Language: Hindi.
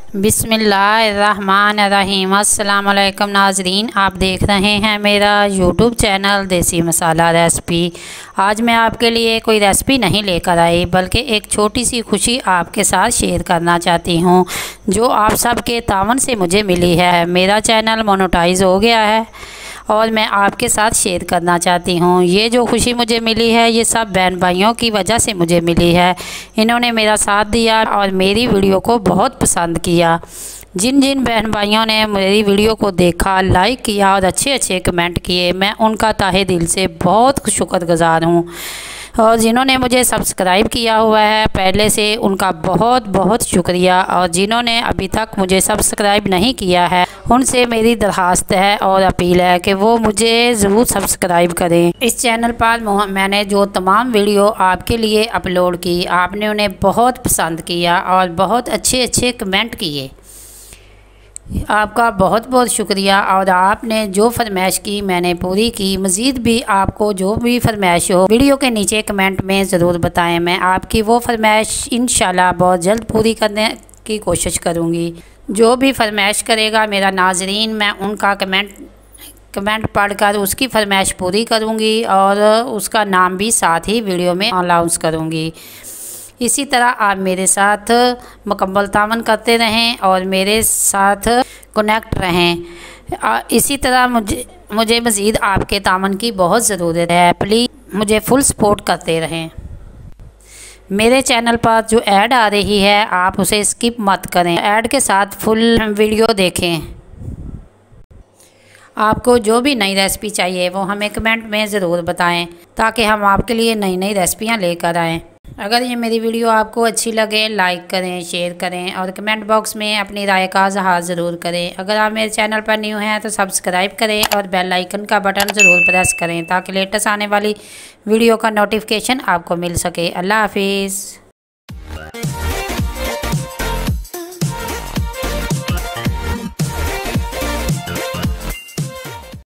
बिस्मिल्लाहिर्रहमानिर्रहीम। अस्सलाम वालेकुम नाज़रीन, आप देख रहे हैं मेरा यूट्यूब चैनल देसी मसाला रेसिपी। आज मैं आपके लिए कोई रेसिपी नहीं लेकर आई, बल्कि एक छोटी सी खुशी आपके साथ शेयर करना चाहती हूँ, जो आप सबके तावन से मुझे मिली है। मेरा चैनल मोनेटाइज हो गया है और मैं आपके साथ शेयर करना चाहती हूँ। ये जो खुशी मुझे मिली है, ये सब बहन भाइयों की वजह से मुझे मिली है। इन्होंने मेरा साथ दिया और मेरी वीडियो को बहुत पसंद किया। जिन जिन बहन भाइयों ने मेरी वीडियो को देखा, लाइक किया और अच्छे अच्छे कमेंट किए, मैं उनका ताहे दिल से बहुत शुक्रगुज़ार हूँ। और जिन्होंने मुझे सब्सक्राइब किया हुआ है पहले से, उनका बहुत बहुत शुक्रिया। और जिन्होंने अभी तक मुझे सब्सक्राइब नहीं किया है, उनसे मेरी दरख्वास्त है और अपील है कि वो मुझे ज़रूर सब्सक्राइब करें। इस चैनल पर मैंने जो तमाम वीडियो आपके लिए अपलोड की, आपने उन्हें बहुत पसंद किया और बहुत अच्छे अच्छे कमेंट किए। आपका बहुत बहुत शुक्रिया। और आपने जो फरमाइश की मैंने पूरी की। मज़ीद भी आपको जो भी फरमाइश हो, वीडियो के नीचे कमेंट में ज़रूर बताएं। मैं आपकी वो फरमाइश इंशाल्लाह बहुत जल्द पूरी करने की कोशिश करूँगी। जो भी फरमाइश करेगा मेरा नाज़रीन, मैं उनका कमेंट पढ़कर उसकी फरमाइश पूरी करूँगी और उसका नाम भी साथ ही वीडियो में अनाउंस करूँगी। इसी तरह आप मेरे साथ मुकम्मल तावन करते रहें और मेरे साथ कनेक्ट रहें। इसी तरह मुझे मज़ीद आपके तावन की बहुत ज़रूरत है। प्लीज़ मुझे फुल सपोर्ट करते रहें। मेरे चैनल पर जो ऐड आ रही है, आप उसे स्किप मत करें। ऐड के साथ फुल वीडियो देखें। आपको जो भी नई रेसिपी चाहिए वो हमें कमेंट में ज़रूर बताएं, ताकि हम आपके लिए नई नई रेसिपियाँ लेकर आएँ। अगर ये मेरी वीडियो आपको अच्छी लगे, लाइक करें, शेयर करें और कमेंट बॉक्स में अपनी राय का इज़हार ज़रूर करें। अगर आप मेरे चैनल पर न्यू हैं तो सब्सक्राइब करें और बेल आइकन का बटन ज़रूर प्रेस करें, ताकि लेटेस्ट आने वाली वीडियो का नोटिफिकेशन आपको मिल सके। अल्लाह हाफिज़।